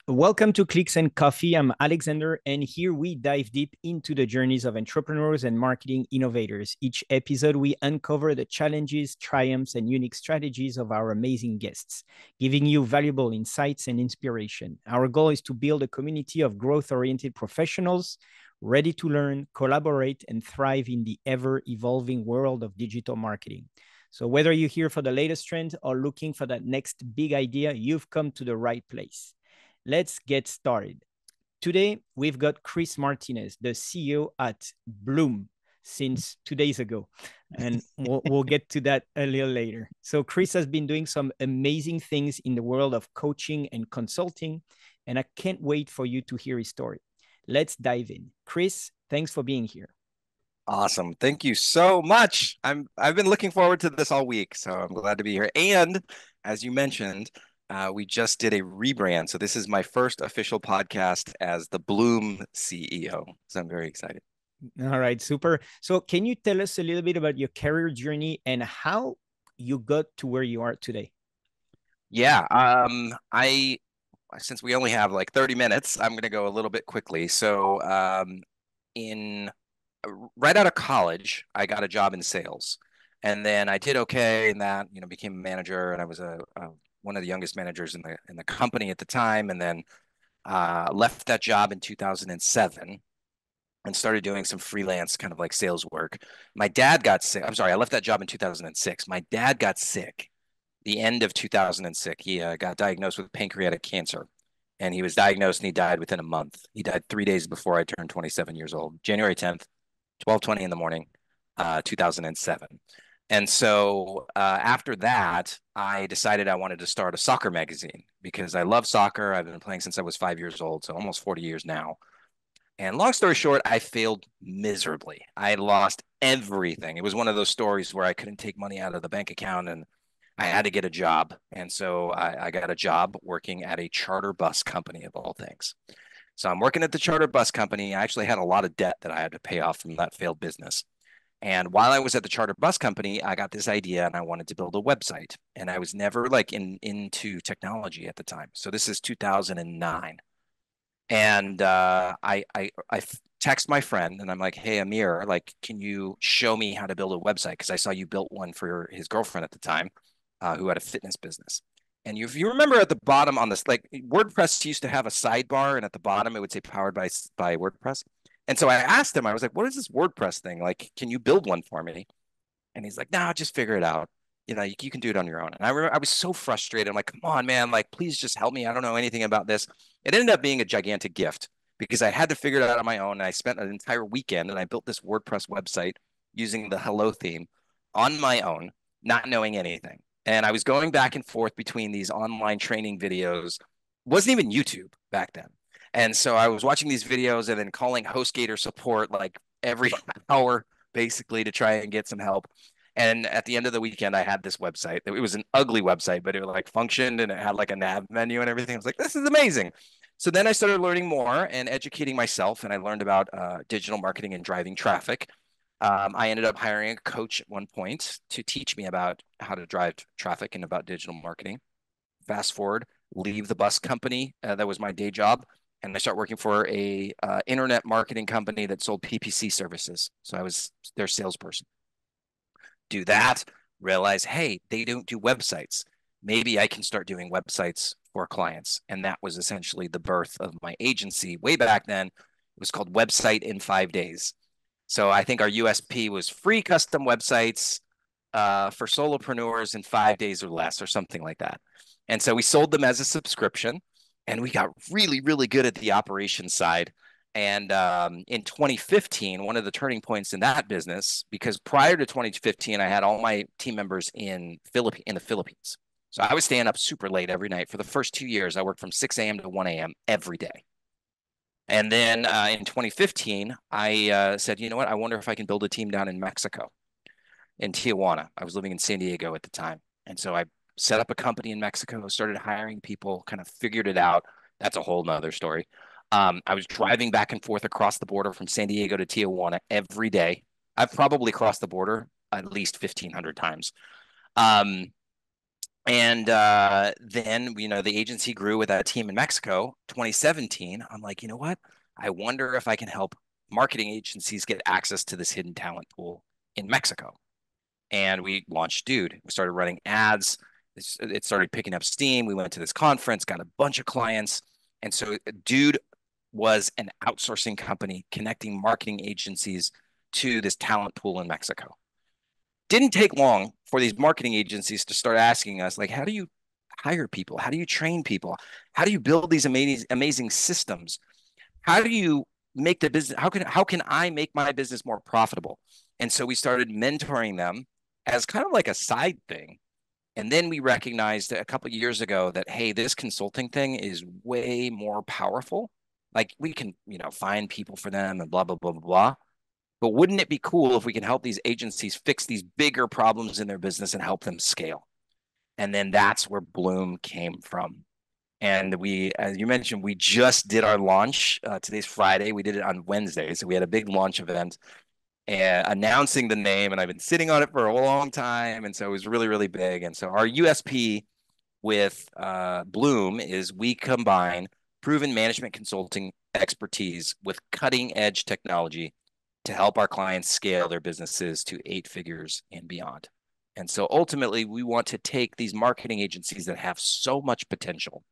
Welcome to Clicks and Coffee. I'm Alexander, and here we dive deep into the journeys of entrepreneurs and marketing innovators. Each episode, we uncover the challenges, triumphs, and unique strategies of our amazing guests, giving you valuable insights and inspiration. Our goal is to build a community of growth oriented professionals ready to learn, collaborate, and thrive in the ever evolving world of digital marketing. So, whether you're here for the latest trend or looking for that next big idea, you've come to the right place. Let's get started. Today, we've got Chris Martinez, the CEO at Bloom since 2 days ago. And we'll get to that a little later. So, Chris has been doing some amazing things in the world of coaching and consulting, and I can't wait for you to hear his story. Let's dive in. Chris, thanks for being here. Awesome. Thank you so much. I've been looking forward to this all week, so I'm glad to be here. And as you mentioned, we just did a rebrand. So this is my first official podcast as the Bloom CEO. So I'm very excited. All right, super. So can you tell us a little bit about your career journey and how you got to where you are today? Yeah, I since we only have like 30 minutes, I'm going to go a little bit quickly. So in right out of college, I got a job in sales. And then I did okay in that, became a manager, and I was one of the youngest managers in the company at the time. And then left that job in 2007 and started doing some freelance kind of like sales work. My dad got sick. I'm sorry, I left that job in 2006. My dad got sick the end of 2006. He got diagnosed with pancreatic cancer, and he was diagnosed and he died within a month. He died 3 days before I turned 27 years old, January 10th, 12:20 in the morning, 2007. And so after that, I decided I wanted to start a soccer magazine because I love soccer. I've been playing since I was 5 years old, so almost 40 years now. And long story short, I failed miserably. I lost everything. It was one of those stories where I couldn't take money out of the bank account and I had to get a job. And so I got a job working at a charter bus company of all things. So I'm working at the charter bus company. I actually had a lot of debt that I had to pay off from that failed business. And while I was at the charter bus company, I got this idea and I wanted to build a website. And I was never like into technology at the time. So this is 2009. And I text my friend and I'm like, hey, Amir, like, can you show me how to build a website? Because I saw you built one for his girlfriend at the time, who had a fitness business. And if you remember at the bottom on this, like WordPress used to have a sidebar, and at the bottom it would say powered by WordPress. And so I asked him, I was like, what is this WordPress thing? Like, can you build one for me? And he's like, no, just figure it out. You can do it on your own. And I remember I was so frustrated. I'm like, come on, man, like, please just help me. I don't know anything about this. It ended up being a gigantic gift because I had to figure it out on my own. And I spent an entire weekend and I built this WordPress website using the hello theme on my own, not knowing anything. And I was going back and forth between these online training videos. It wasn't even YouTube back then. And so I was watching these videos and then calling HostGator support like every hour basically to try and get some help. And at the end of the weekend, I had this website. It was an ugly website, but it like functioned and it had like a nav menu and everything. I was like, this is amazing. So then I started learning more and educating myself, and I learned about digital marketing and driving traffic. I ended up hiring a coach at one point to teach me about how to drive traffic and about digital marketing. Fast forward, leave the bus company. That was my day job. And I start working for a internet marketing company that sold PPC services. So I was their salesperson. Do that, realize, hey, they don't do websites. Maybe I can start doing websites for clients. And that was essentially the birth of my agency way back then. It was called Website in 5 Days. So I think our USP was free custom websites for solopreneurs in 5 days or less, or something like that. And so we sold them as a subscription, and we got really, really good at the operations side. And in 2015, one of the turning points in that business, because prior to 2015, I had all my team members in the Philippines. So I was staying up super late every night. For the first 2 years, I worked from 6 a.m. to 1 a.m. every day. And then in 2015, I said, you know what? I wonder if I can build a team down in Mexico, in Tijuana. I was living in San Diego at the time. And so I set up a company in Mexico, started hiring people, kind of figured it out. That's a whole nother story. I was driving back and forth across the border from San Diego to Tijuana every day. I've probably crossed the border at least 1,500 times. Um, And then, the agency grew with that team in Mexico. 2017, I'm like, you know what? I wonder if I can help marketing agencies get access to this hidden talent pool in Mexico. And we launched Dude. We started running ads. It started picking up steam. We went to this conference, got a bunch of clients. And so Dude was an outsourcing company connecting marketing agencies to this talent pool in Mexico. Didn't take long for these marketing agencies to start asking us, like, how do you hire people? How do you train people? How do you build these amazing systems? How do you make the business? How can I make my business more profitable? And so we started mentoring them as kind of like a side thing. And then we recognized a couple of years ago that, hey, this consulting thing is way more powerful. Like we can, find people for them and blah, blah, blah, blah, blah. But wouldn't it be cool if we can help these agencies fix these bigger problems in their business and help them scale? And then that's where Bloom came from. And we, as you mentioned, we just did our launch. Today's Friday. We did it on Wednesday. So we had a big launch event and announcing the name. And I've been sitting on it for a long time. And so it was really, really big. And so our USP with Bloom is we combine proven management consulting expertise with cutting edge technology to help our clients scale their businesses to 8 figures and beyond. And so ultimately, we want to take these marketing agencies that have so much potential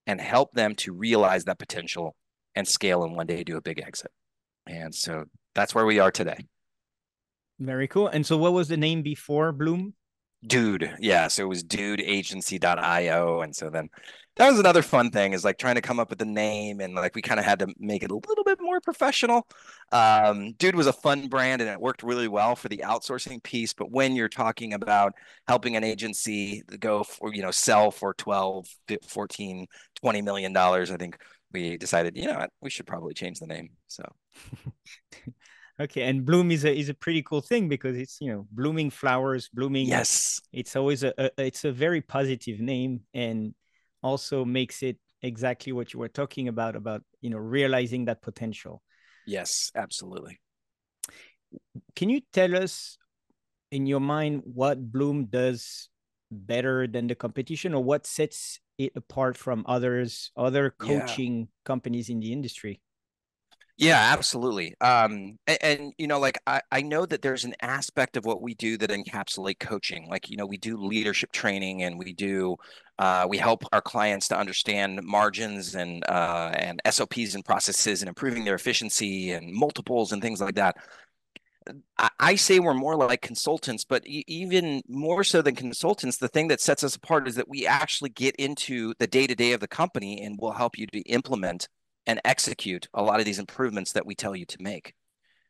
and help them to realize that potential and scale and one day do a big exit. And so that's where we are today. Very cool. And so what was the name before Bloom? Dude, yeah. So it was dudeagency.io. And so then that was another fun thing, is like trying to come up with a name, and like we kind of had to make it a little bit more professional. Dude was a fun brand and it worked really well for the outsourcing piece. But when you're talking about helping an agency go for, sell for 12, 14, $20 million, I think we decided, we should probably change the name. So Okay, and bloom is a pretty cool thing because it's blooming flowers, blooming. yes. It's always it's a very positive name, and also makes it exactly what you were talking about realizing that potential. Yes, absolutely. Can you tell us in your mind what Bloom does better than the competition, or what sets it apart from other Yeah. coaching companies in the industry? Yeah, absolutely. And like I know that there's an aspect of what we do that encapsulate coaching. Like, we do leadership training, and we help our clients to understand margins and SOPs and processes and improving their efficiency and multiples and things like that. I say we're more like consultants, but even more so than consultants, the thing that sets us apart is that we actually get into the day-to-day of the company and will help you to implement and execute a lot of these improvements that we tell you to make.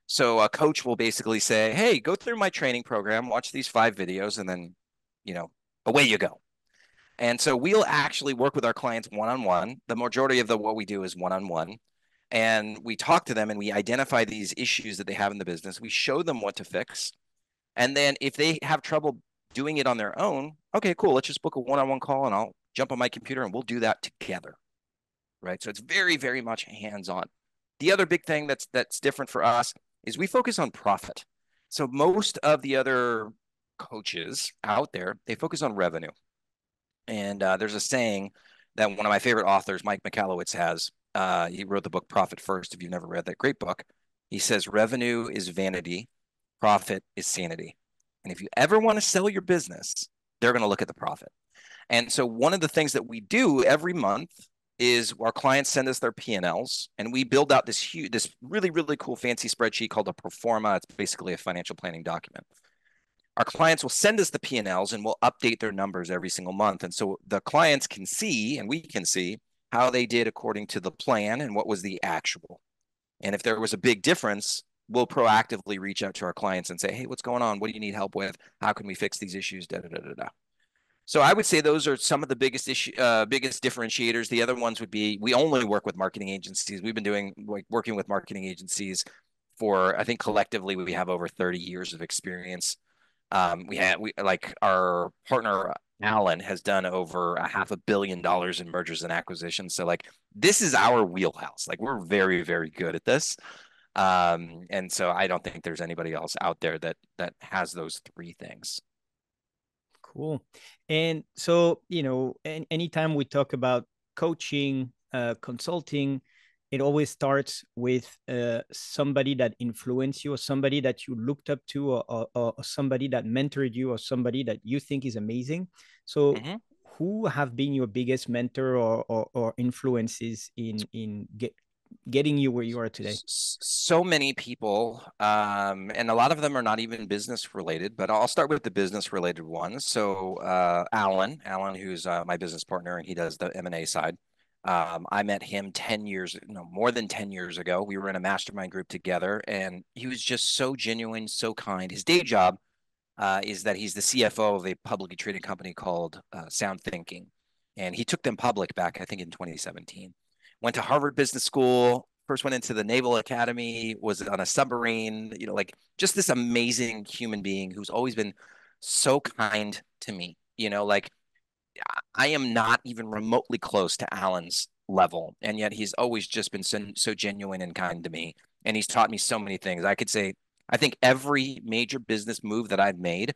So a coach will basically say, hey, go through my training program, watch these 5 videos, and then, away you go. And so we'll actually work with our clients one-on-one. The majority of what we do is one-on-one. And we talk to them and we identify these issues that they have in the business. We show them what to fix. And then if they have trouble doing it on their own, okay, cool. Let's just book a one-on-one call and I'll jump on my computer and we'll do that together. Right. So it's very, very much hands-on. The other big thing that's different for us is we focus on profit. So most of the other coaches out there, they focus on revenue. And there's a saying that one of my favorite authors, Mike Michalowicz, has. He wrote the book Profit First. If you've never read that great book, he says revenue is vanity, profit is sanity. And if you ever want to sell your business, they're going to look at the profit. And so one of the things that we do every month is our clients send us their P&Ls, and we build out this really, really cool fancy spreadsheet called a pro forma. It's basically a financial planning document. Our clients will send us the P&Ls and we'll update their numbers every single month. And so the clients can see, and we can see, how they did according to the plan and what was the actual. And if there was a big difference, we'll proactively reach out to our clients and say, hey, what's going on? What do you need help with? How can we fix these issues? Da, da, da, da, da. So I would say those are some of the biggest differentiators. The other ones would be, we only work with marketing agencies. We've been working with marketing agencies for, I think collectively we have over 30 years of experience. We like our partner Alan has done over $500 million in mergers and acquisitions. So like this is our wheelhouse. Like we're very, very good at this. And so I don't think there's anybody else out there that has those three things. Cool. And so, anytime we talk about coaching, consulting, it always starts with somebody that influenced you, or somebody that you looked up to, or somebody that mentored you, or somebody that you think is amazing. So, Mhm. who have been your biggest mentor or influences in getting you where you are today? So many people, and a lot of them are not even business related, but I'll start with the business related ones. So, Alan, who's my business partner, and he does the M&A side. I met him 10 years, no, more than 10 years ago. We were in a mastermind group together, and he was just so genuine, so kind. His day job is that he's the CFO of a publicly traded company called Sound Thinking. And he took them public back, I think, in 2017. Went to Harvard Business School, first went into the Naval Academy, was on a submarine, like just this amazing human being who's always been so kind to me. Like I am not even remotely close to Alan's level. And yet he's always just been so genuine and kind to me. And he's taught me so many things. I could say, I think every major business move that I've made,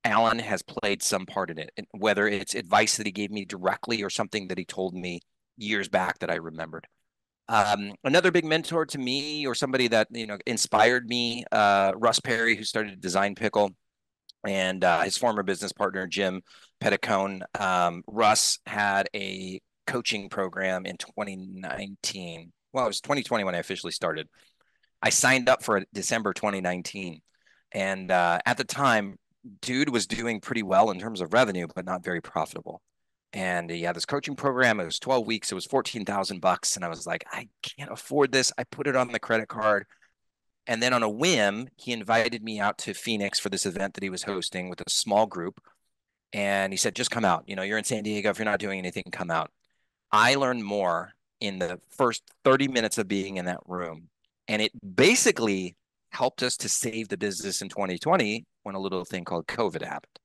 Alan has played some part in it, whether it's advice that he gave me directly or something that he told me years back that I remembered. Another big mentor to me, or somebody that inspired me, Russ Perry, who started Design Pickle, and his former business partner Jim Petticone. Russ had a coaching program in 2019. Well, it was 2020 when I officially started. I signed up for it December 2019. And at the time, dude was doing pretty well in terms of revenue, but not very profitable. And he had this coaching program. It was 12 weeks. It was 14,000 bucks. And I was like, I can't afford this. I put it on the credit card. And then on a whim, he invited me out to Phoenix for this event that he was hosting with a small group. And he said, just come out. You're in San Diego. If you're not doing anything, come out. I learned more in the first 30 minutes of being in that room. And it basically helped us to save the business in 2020 when a little thing called COVID happened.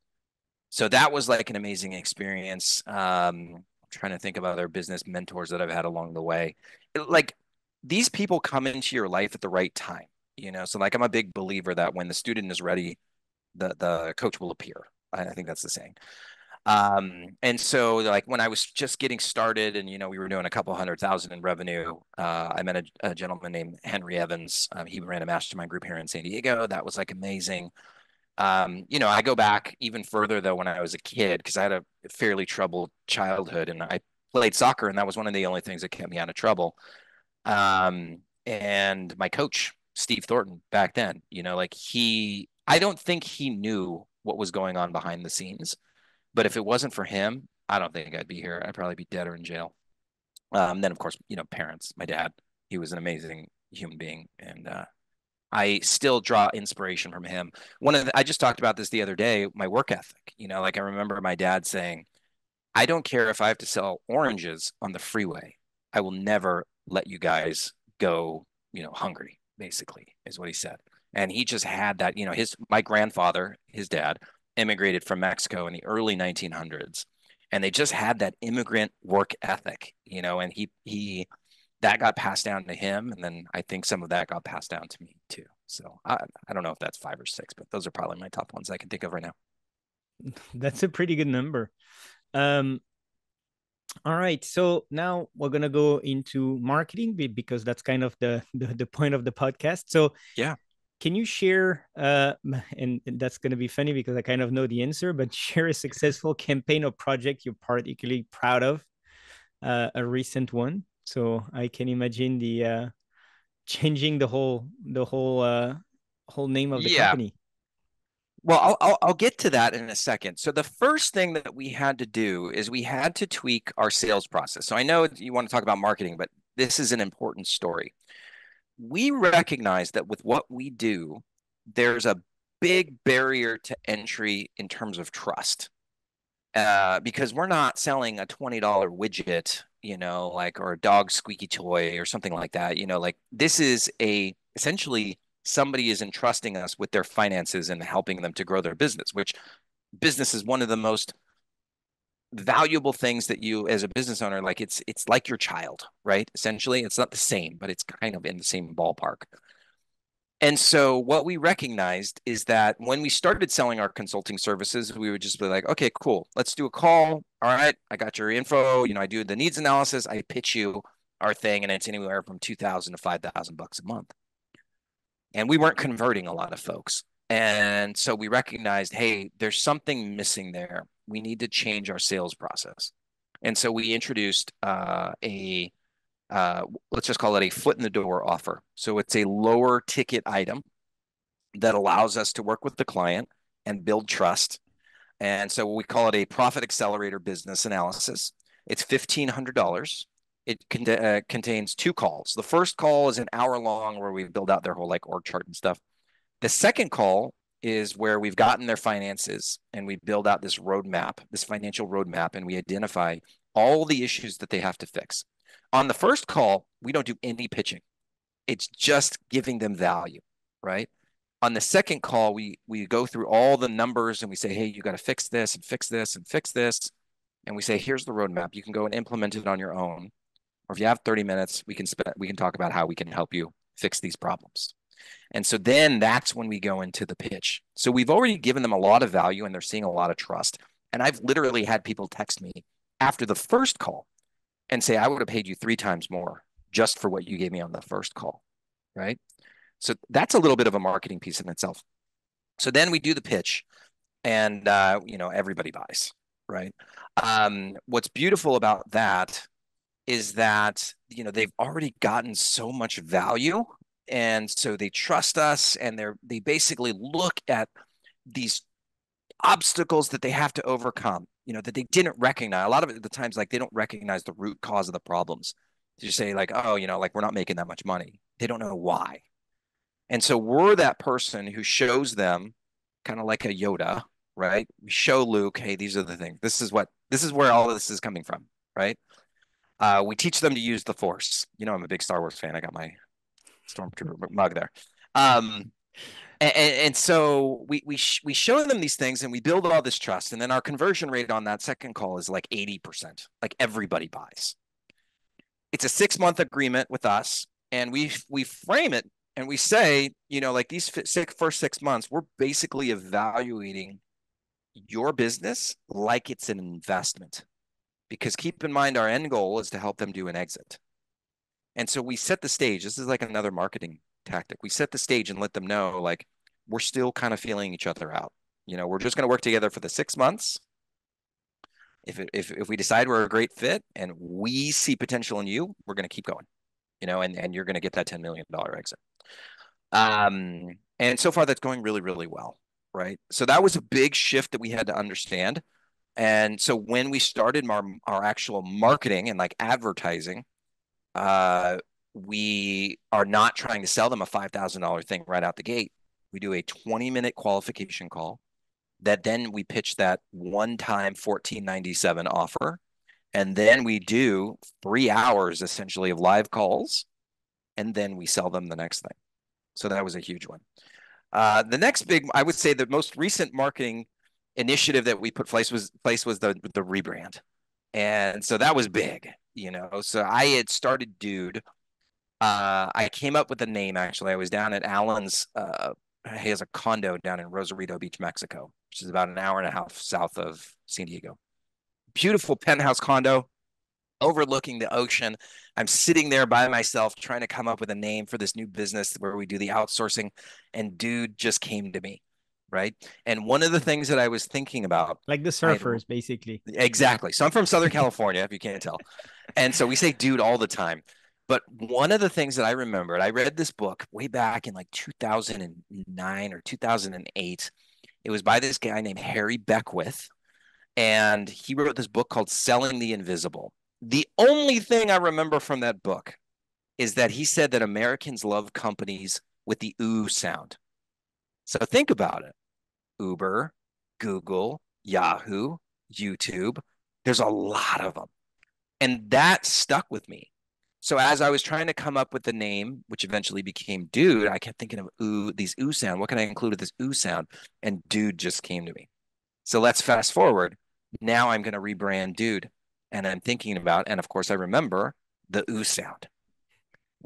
So that was like an amazing experience. I'm trying to think of other business mentors that I've had along the way. Like these people come into your life at the right time, So like I'm a big believer that when the student is ready, the coach will appear. I think that's the saying. And so like when I was just getting started and we were doing a couple 100,000 in revenue, I met a gentleman named Henry Evans. He ran a mastermind group here in San Diego. That was like amazing. I go back even further though when I was a kid because I had a fairly troubled childhood and I played soccer and that was one of the only things that kept me out of trouble. And my coach, Steve Thornton, back then, like I don't think he knew what was going on behind the scenes. But if it wasn't for him, I don't think I'd be here. I'd probably be dead or in jail. Then, of course, parents, my dad, he was an amazing human being. And I still draw inspiration from him. I just talked about this the other day, my work ethic. Like I remember my dad saying, I don't care if I have to sell oranges on the freeway. I will never let you guys go, hungry, basically, is what he said. And he just had that, my grandfather, his dad, immigrated from Mexico in the early 1900s. And they just had that immigrant work ethic, and that got passed down to him. And then I think some of that got passed down to me too. So I don't know if that's 5 or 6, but those are probably my top ones I can think of right now. That's a pretty good number. Um, all right, so now we're gonna go into marketing because that's kind of the point of the podcast. So Yeah. can you share, and that's gonna be funny because I kind of know the answer, but share a successful campaign or project you're particularly proud of, a recent one. So I can imagine the changing the whole name of the Yeah. company. Well, I'll get to that in a second. So the first thing that we had to do is we had to tweak our sales process. So I know you want to talk about marketing, but this is an important story. We recognize that with what we do, there's a big barrier to entry in terms of trust. Because we're not selling a $20 widget, like or a dog squeaky toy or something like that. Like this is essentially somebody is entrusting us with their finances and helping them to grow their business, which business is one of the most valuable things that you as a business owner, like it's like your child, right? Essentially, it's not the same, but it's kind of in the same ballpark. And so what we recognized is that when we started selling our consulting services, we would just be like, okay, cool, let's do a call. All right, I got your info. I do the needs analysis. I pitch you our thing, and it's anywhere from 2,000 to 5,000 bucks a month. And we weren't converting a lot of folks. And so we recognized, hey, there's something missing there. We need to change our sales process. And so we introduced let's just call it a foot in the door offer. So it's a lower ticket item that allows us to work with the client and build trust. And so we call it a profit accelerator business analysis. It's $1,500. It contains two calls. The first call is an hour long where we build out their whole like org chart and stuff. The second call is where we've gotten their finances and we build out this roadmap, this financial roadmap, and we identify all the issues that they have to fix. On the first call, we don't do any pitching. It's just giving them value, right? On the second call, we go through all the numbers and we say, hey, you got to fix this and fix this and fix this. And we say, here's the roadmap. You can go and implement it on your own. Or if you have 30 minutes, we can talk about how we can help you fix these problems. And so then that's when we go into the pitch. So we've already given them a lot of value and they're seeing a lot of trust. And I've literally had people text me after the first call and say, I would have paid you 3 times more just for what you gave me on the first call, right? So that's a little bit of a marketing piece in itself. So then we do the pitch and, everybody buys, right? What's beautiful about that is that, they've already gotten so much value. And so they trust us and they basically look at these obstacles that they have to overcome, that they didn't recognize. A lot of the times, like they don't recognize the root cause of the problems. You say like, oh, like we're not making that much money. They don't know why. And so we're that person who shows them kind of like a Yoda, right? We show Luke, hey, these are the things. This is where all of this is coming from, right? We teach them to use the Force. I'm a big Star Wars fan. I got my Stormtrooper mug there. And so we show them these things and we build all this trust. And then our conversion rate on that second call is like 80%. Like everybody buys. It's a 6-month agreement with us. And we frame it and we say, like these first 6 months, we're basically evaluating your business like it's an investment. Because keep in mind, our end goal is to help them do an exit. And so we set the stage. This is like another marketing tactic. We set the stage and let them know, like, we're still kind of feeling each other out. We're just going to work together for the 6 months. If we decide we're a great fit and we see potential in you, we're going to keep going, and you're going to get that $10 million exit. And so far that's going really, really well, right? So that was a big shift that we had to understand. And so when we started our actual marketing and like advertising, we are not trying to sell them a $5,000 thing right out the gate. We do a 20-minute qualification call that then we pitch that one-time $14.97 offer. And then we do 3 hours essentially of live calls. And then we sell them the next thing. So that was a huge one. The next big, I would say the most recent marketing initiative that we put place was the rebrand. And so that was big, So I had started Dude. I came up with the name actually. I was down at Alan's. He has a condo down in Rosarito Beach, Mexico, which is about an hour and a half south of San Diego. Beautiful penthouse condo overlooking the ocean. I'm sitting there by myself trying to come up with a name for this new business where we do the outsourcing, and Dude just came to me, right? And one of the things that I was thinking about, like the surfers, basically. Exactly. So I'm from Southern California, if you can't tell. And so we say dude all the time. But one of the things that I remembered, I read this book way back in like 2009 or 2008. It was by this guy named Harry Beckwith. And he wrote this book called Selling the Invisible. The only thing I remember from that book is that he said that Americans love companies with the ooh sound. So think about it. Uber, Google, Yahoo, YouTube. There's a lot of them. And that stuck with me. So as I was trying to come up with the name, which eventually became Dude, I kept thinking of these ooh sound. What can I include with this ooh sound? And Dude just came to me. So let's fast forward. Now I'm going to rebrand Dude. And I'm thinking about, and of course I remember the ooh sound.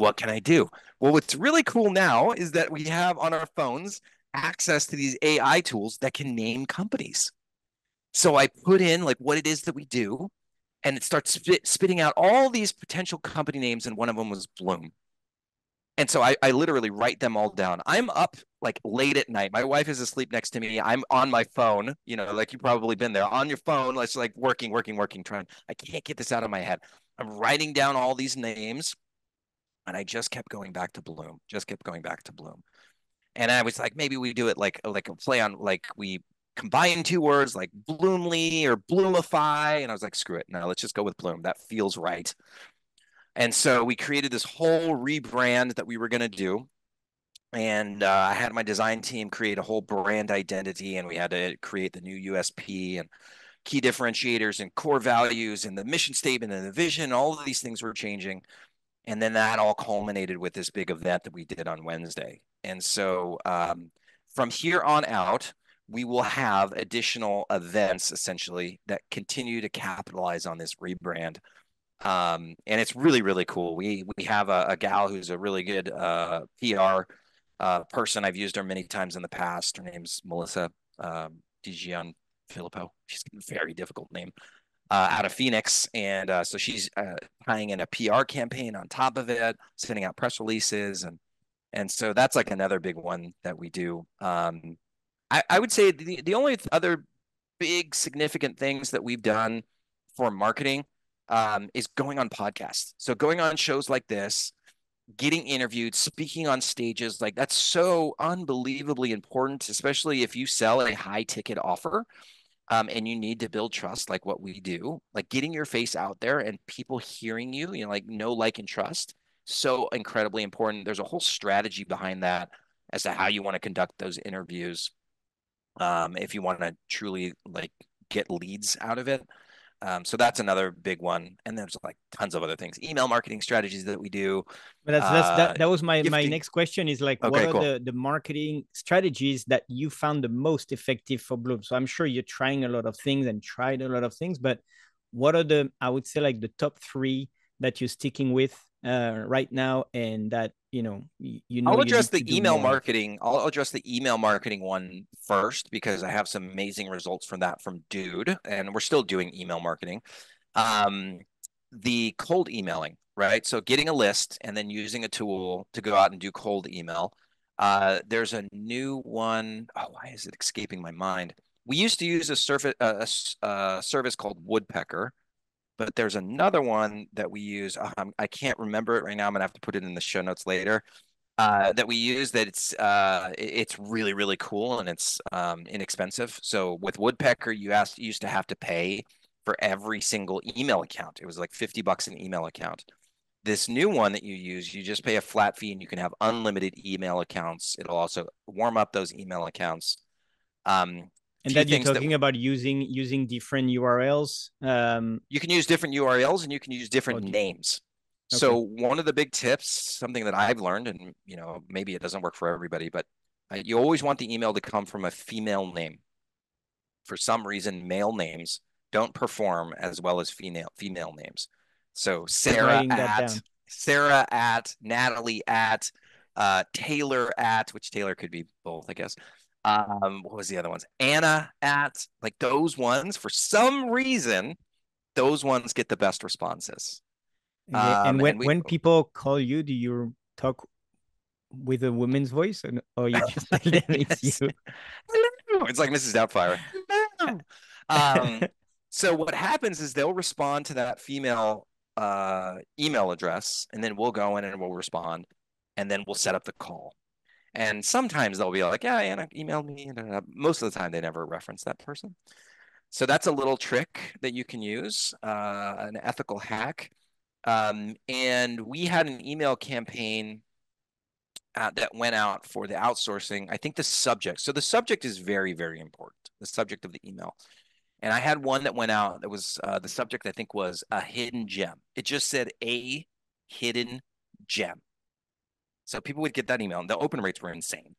What can I do? Well, what's really cool now is that we have on our phones access to these AI tools that can name companies. So I put in like what it is that we do, and it starts spitting out all these potential company names, and one of them was Bloom. And so I literally write them all down. I'm up like late at night. My wife is asleep next to me. I'm on my phone, like you've probably been there on your phone. It's like working, trying. I can't get this out of my head. I'm writing down all these names, and I just kept going back to Bloom, just kept going back to Bloom. And I was like, maybe we do it like a play on, like we combine two words like Bloomly or Bloomify. And I was like, screw it. No, let's just go with Bloom. That feels right. And so we created this whole rebrand that we were going to do. And I had my design team create a whole brand identity, and we had to create the new USP and key differentiators and core values and the mission statement and the vision. All of these things were changing. And then that all culminated with this big event that we did on Wednesday. And so from here on out, we will have additional events essentially that continue to capitalize on this rebrand. And it's really, really cool. We have a gal who's a really good PR person. I've used her many times in the past. Her name's Melissa Digian Filippo. She's a very difficult name. Out of Phoenix. And so she's tying in a PR campaign on top of it, sending out press releases. And so that's like another big one that we do. I would say the only other big significant things that we've done for marketing is going on podcasts. So going on shows like this, getting interviewed, speaking on stages, like that's so unbelievably important, especially if you sell a high ticket offer. And you need to build trust like what we do, like getting your face out there and people hearing you, like know, like, and trust. So incredibly important. There's a whole strategy behind that as to how you want to conduct those interviews. If you want to truly like get leads out of it. So that's another big one. And there's like tons of other things, email marketing strategies that we do, But that was my gifting. next question is like, what Okay, are cool. the marketing strategies that you found the most effective for Bloom? So I'm sure you're trying a lot of things and tried a lot of things, but what are I would say like the top three that you're sticking with right now, and that I'll you address need to the do email more of? marketing. I'll address the email marketing one first because I have some amazing results from that from Dude, and we're still doing email marketing. Um, the cold emailing, right? So getting a list and then using a tool to go out and do cold email. There's a new one. Oh, why is it escaping my mind? We used to use a service called Woodpecker, but there's another one that we use. I can't remember it right now. I'm gonna have to put it in the show notes later. That we use that it's really, really cool, and it's inexpensive. So with Woodpecker, you used to have to pay for every single email account. It was like $50 an email account. This new one that you use, you just pay a flat fee and you can have unlimited email accounts. It'll also warm up those email accounts. And Few that you're things that talking about using different URLs. you can use different URLs and you can use different Okay, names. So okay. one of the big tips, something that I've learned, and maybe it doesn't work for everybody, but you always want the email to come from a female name. For some reason, male names don't perform as well as female names. So Writing that down. Sarah at, Natalie at, Taylor at, which Taylor could be both, I guess. What was the other ones? Anna at, like those ones, for some reason, those ones get the best responses. Okay. And And we when people call you, do you talk with a woman's voice, or you just tell them it's you? yes, hello. It's like Mrs. Doubtfire. Hello. Um, so what happens is they'll respond to that female email address, and then we'll go in and we'll respond, and then we'll set up the call. And sometimes they'll be like, "Yeah, Anna emailed me." Most of the time, they never reference that person. So that's a little trick that you can use, an ethical hack. And we had an email campaign that went out for the outsourcing. I think the subject. So the subject is very, very important. The subject of the email. And I had one that went out that was the subject, I think, was a hidden gem. It just said a hidden gem. So people would get that email, and the open rates were insane.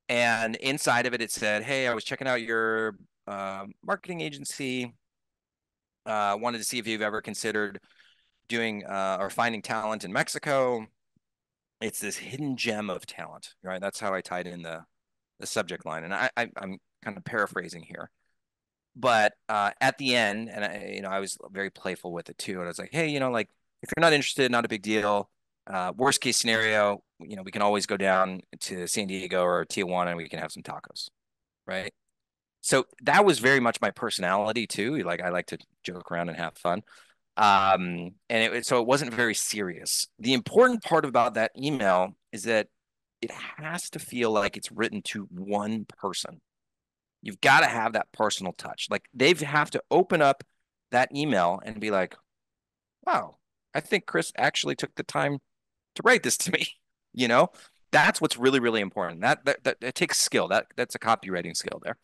And inside of it, it said, "Hey, I was checking out your marketing agency. Wanted to see if you've ever considered doing or finding talent in Mexico. It's this hidden gem of talent, right? That's how I tied in the subject line. And I'm kind of paraphrasing here. But at the end, and I was very playful with it too. And I was like, hey, like if you're not interested, not a big deal. Worst case scenario, we can always go down to San Diego or Tijuana and we can have some tacos, right? So that was very much my personality too. Like I like to joke around and have fun. And so it wasn't very serious. The important part about that email is that it has to feel like it's written to one person. You've got to have that personal touch. Like they have to open up that email and be like, wow, I think Chris actually took the time to write this to me. You know, that's what's really, really important. That it takes skill. That's a copywriting skill there.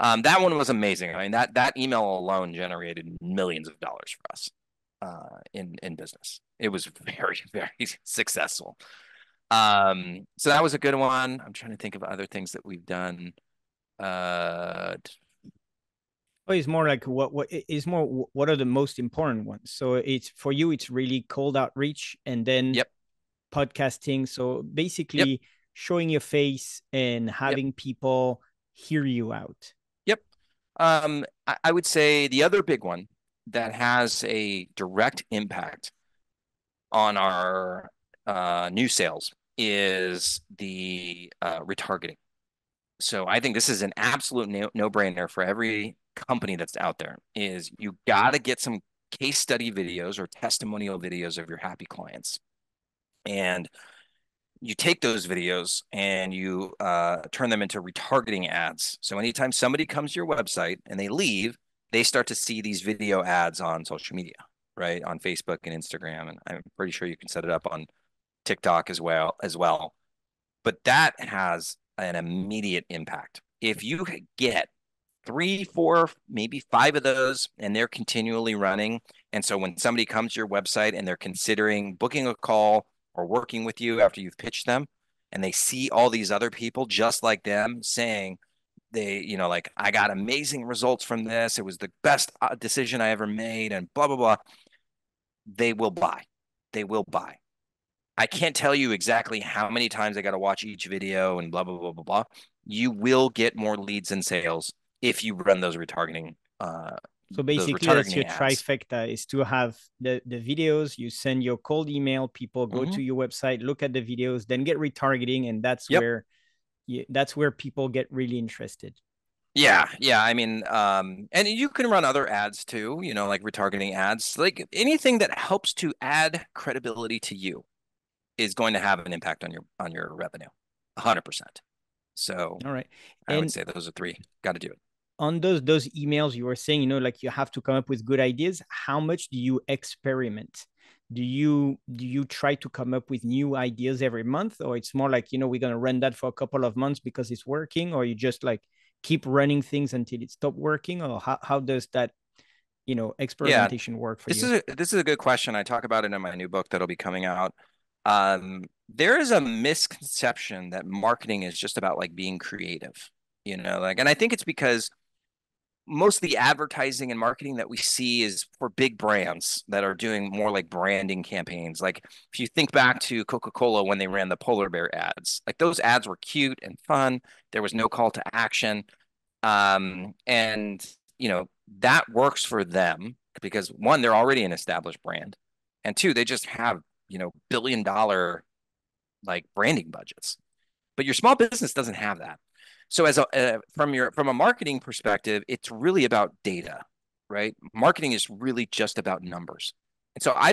That one was amazing. I mean, that email alone generated millions of dollars for us in business. It was very, very successful. So that was a good one. I'm trying to think of other things that we've done. Uh, Well, it's more like what is more what are the most important ones. So it's for you, it's really cold outreach and then yep, podcasting. So yep, basically showing your face and yep, having people hear you out. yep. I would say the other big one that has a direct impact on our new sales is the retargeting. So I think this is an absolute no-brainer for every company that's out there is you got to get some case study videos or testimonial videos of your happy clients. And you take those videos and you turn them into retargeting ads. So anytime somebody comes to your website and they leave, they start to see these video ads on social media, right? On Facebook and Instagram. And I'm pretty sure you can set it up on TikTok as well. But that has an immediate impact. If you get three, four, maybe five of those, and they're continually running. And so when somebody comes to your website and they're considering booking a call or working with you after you've pitched them, and they see all these other people just like them saying, like, I got amazing results from this. It was the best decision I ever made, and blah, blah, blah. They will buy. They will buy. I can't tell you exactly how many times I got to watch each video and blah, blah, blah, blah, blah. You will get more leads and sales if you run So those basically, that's your retargeting ads. trifecta is to have the videos, you send your cold email, people go Hmm. to your website, look at the videos, then get retargeting, and Yep. that's where people get really interested. Yeah. Yeah. I mean, and you can run other ads too, like retargeting ads, like anything that helps to add credibility to you is going to have an impact on your revenue. 100%. So All right. I would And say those are three. Got to do it. on those emails you were saying, like you have to come up with good ideas. How much do you experiment? Do you try to come up with new ideas every month, or it's more like, we're gonna run that for a couple of months because it's working, or you just like keep running things until it stops working, or how does that Yeah, experimentation work for this you? is a good question. I talk about it in my new book that'll be coming out. There is a misconception that marketing is just about like being creative, like, and I think it's because most of the advertising and marketing that we see is for big brands that are doing more like branding campaigns. Like if you think back to Coca-Cola when they ran the polar bear ads, like those ads were cute and fun. There was no call to action. And that works for them because one, they're already an established brand, and two, they just have billion-dollar like branding budgets. But your small business doesn't have that. So from a marketing perspective, it's really about data, right? Marketing is really just about numbers. And so I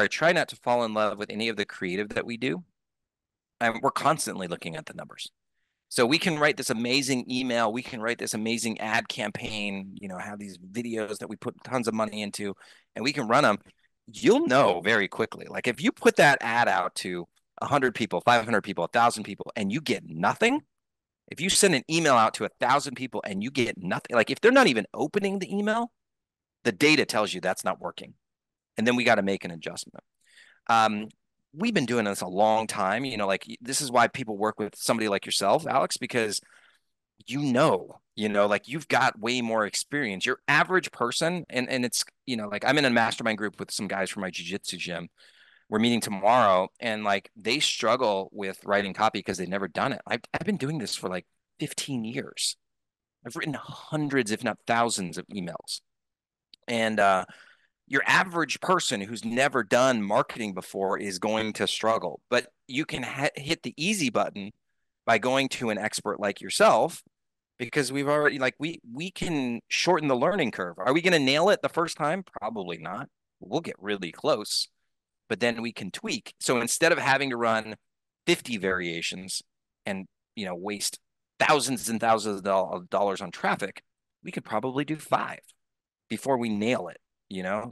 try not to fall in love with any of the creative that we do. And we're constantly looking at the numbers. So we can write this amazing email, we can write this amazing ad campaign, have these videos that we put tons of money into, and we can run them. You'll know very quickly. Like if you put that ad out to 100 people, 500 people, 1,000 people, and you get nothing, if you send an email out to 1,000 people and you get nothing, like if they're not even opening the email, the data tells you that's not working. And then we got to make an adjustment. Um, we've been doing this a long time, like this is why people work with somebody like yourself, Alex, because like you've got way more experience. Your average person, and it's, like I'm in a mastermind group with some guys from my jiu-jitsu gym. we're meeting tomorrow, and like they struggle with writing copy because they've never done it. I've been doing this for like 15 years. I've written hundreds, if not thousands, of emails. And your average person who's never done marketing before is going to struggle. But you can hit the easy button by going to an expert like yourself, because we've already like we can shorten the learning curve. Are we going to nail it the first time? Probably not. We'll get really close, but then we can tweak. So instead of having to run 50 variations and waste thousands and thousands of dollars on traffic, we could probably do 5 before we nail it.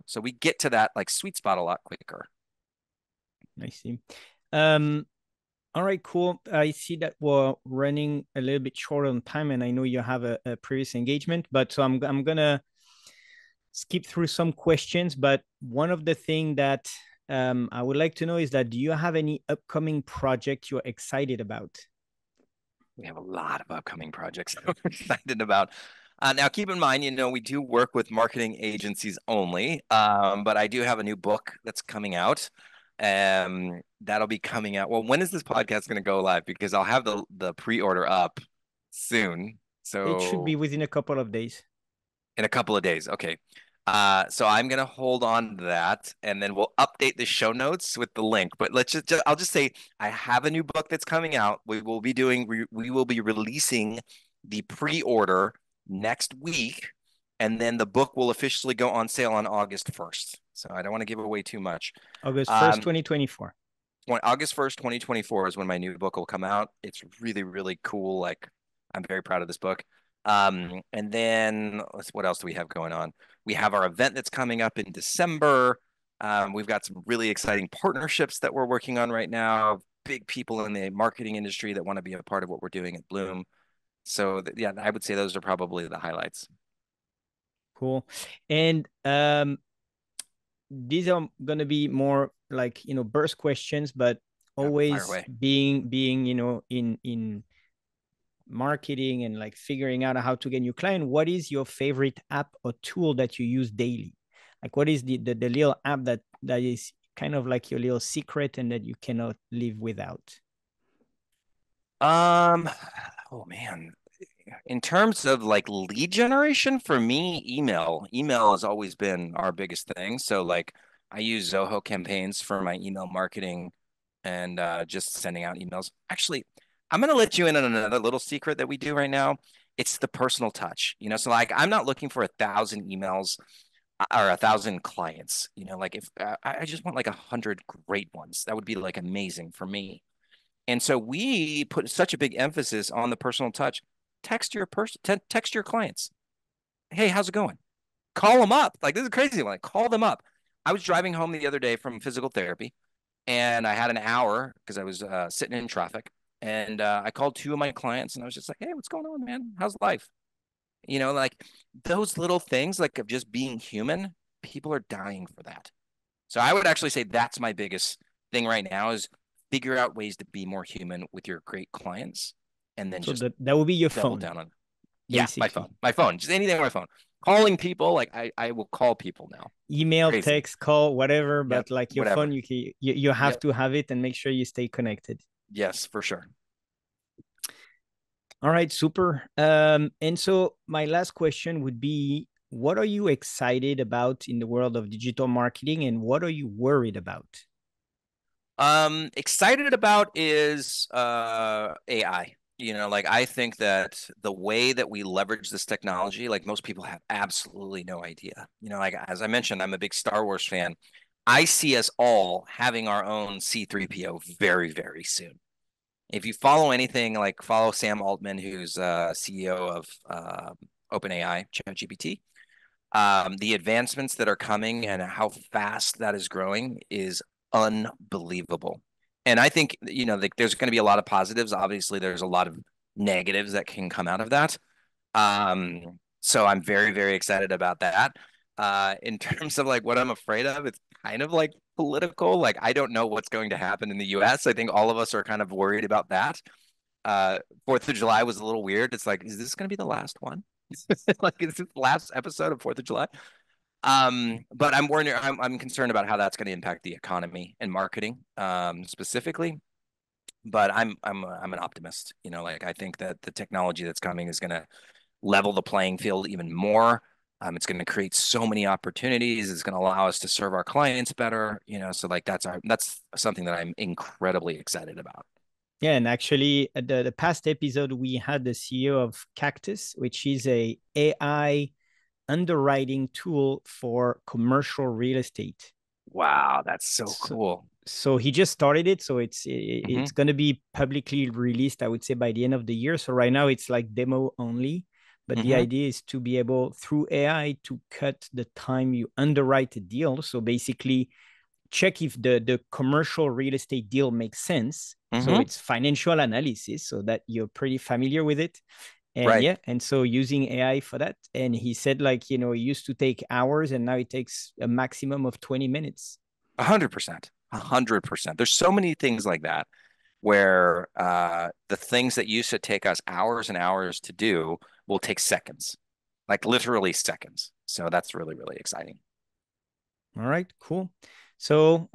So we get to that like sweet spot a lot quicker. I see. All right, cool. I see that we're running a little bit short on time, and I know you have a previous engagement, but so I'm gonna skip through some questions. But one of the things that I would like to know is that do you have any upcoming project you're excited about? We have a lot of upcoming projects that we're excited about. Now, keep in mind, we do work with marketing agencies only, but I do have a new book that's coming out. That'll be coming out. Well, when is this podcast going to go live? Because I'll have the pre-order up soon. It should be So within a couple of days. in a couple of days. Okay. So I'm gonna hold on to that, and then we'll update the show notes with the link. But I'll just say I have a new book that's coming out. We will be releasing the pre-order next week, and then the book will officially go on sale on August 1st. So I don't want to give away too much. August 1st, 2024. August 1st, 2024 is when my new book will come out. It's really, really cool. Like, I'm very proud of this book. And then what else do we have going on? We have our event that's coming up in December. We've got some really exciting partnerships that we're working on right now. Big people in the marketing industry that want to be a part of what we're doing at Bloom. So yeah, I would say those are probably the highlights. Cool. And these are going to be more like burst questions, but Fire always away. being in marketing and like figuring out how to get new client. What is your favorite app or tool that you use daily? Like, what is the little app that is kind of like your little secret and that you cannot live without? Oh man. In terms of like lead generation, for me, email has always been our biggest thing. So like I use Zoho campaigns for my email marketing and just sending out emails. Actually, I'm going to let you in on another little secret that we do right now. It's the personal touch, so like I'm not looking for 1,000 emails or 1,000 clients, like if I just want like 100 great ones. That would be like amazing for me. And so we put such a big emphasis on the personal touch. Text your clients. Hey, how's it going? Call them up. Like this is crazy. Like call them up. I was driving home the other day from physical therapy, and I had an hour because I was sitting in traffic. And I called 2 of my clients, and I was just like, "Hey, what's going on, man? How's life?" Like those little things, like of just being human. People are dying for that. So I would actually say that's my biggest thing right now is figure out ways to be more human with your great clients, and then So just that would be your double phone, down on it. Yeah, basically. my phone, just anything on my phone. Calling people, like I will call people now. Email, Crazy. text, call, whatever, Yep. but like your phone, Whatever. you have Yep. to have it and make sure you stay connected. Yes, for sure. All right, super. And so my last question would be, what are you excited about in the world of digital marketing, and what are you worried about? Excited about is AI. Like I think that the way that we leverage this technology, like most people have absolutely no idea. Like as I mentioned, I'm a big Star Wars fan. I see us all having our own C3PO very, very soon. If you follow anything, like follow Sam Altman, who's CEO of OpenAI, ChatGPT, the advancements that are coming and how fast that is growing is unbelievable. And I think, like there's going to be a lot of positives. Obviously, there's a lot of negatives that can come out of that. So I'm very, very excited about that. In terms of like what I'm afraid of, it's kind of like political. Like I don't know what's going to happen in the US. I think all of us are kind of worried about that. 4th of July was a little weird. It's like, is this going to be the last one? Like, is this the last episode of 4th of July? But I'm concerned about how that's going to impact the economy and marketing, specifically. But I'm an optimist. Like I think that the technology that's coming is going to level the playing field even more. It's going to create so many opportunities. It's going to allow us to serve our clients better. So like that's something that I'm incredibly excited about. Yeah, and actually, the past episode we had the CEO of Cactus, which is a AI underwriting tool for commercial real estate. Wow, that's so So, cool. so he just started it, so Hmm. it's going to be publicly released, I would say, by the end of the year. So right now it's like demo only, but the Hmm. idea is to be able through AI to cut the time you underwrite a deal. So basically check if the commercial real estate deal makes sense. So Hmm. it's financial analysis, so that you're pretty familiar with it. And Right. yeah, and so using AI for that. And he said, like, it used to take hours and now it takes a maximum of 20 minutes. 100%. 100%. There's so many things like that where the things that used to take us hours and hours to do will take seconds, like literally seconds. So that's really, really exciting. All right, cool. So,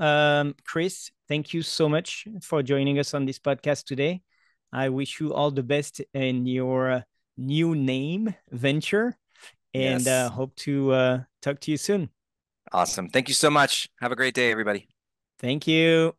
Chris, thank you so much for joining us on this podcast today. I wish you all the best in your new name venture and Yes. hope to talk to you soon. Awesome. Thank you so much. Have a great day, everybody. Thank you.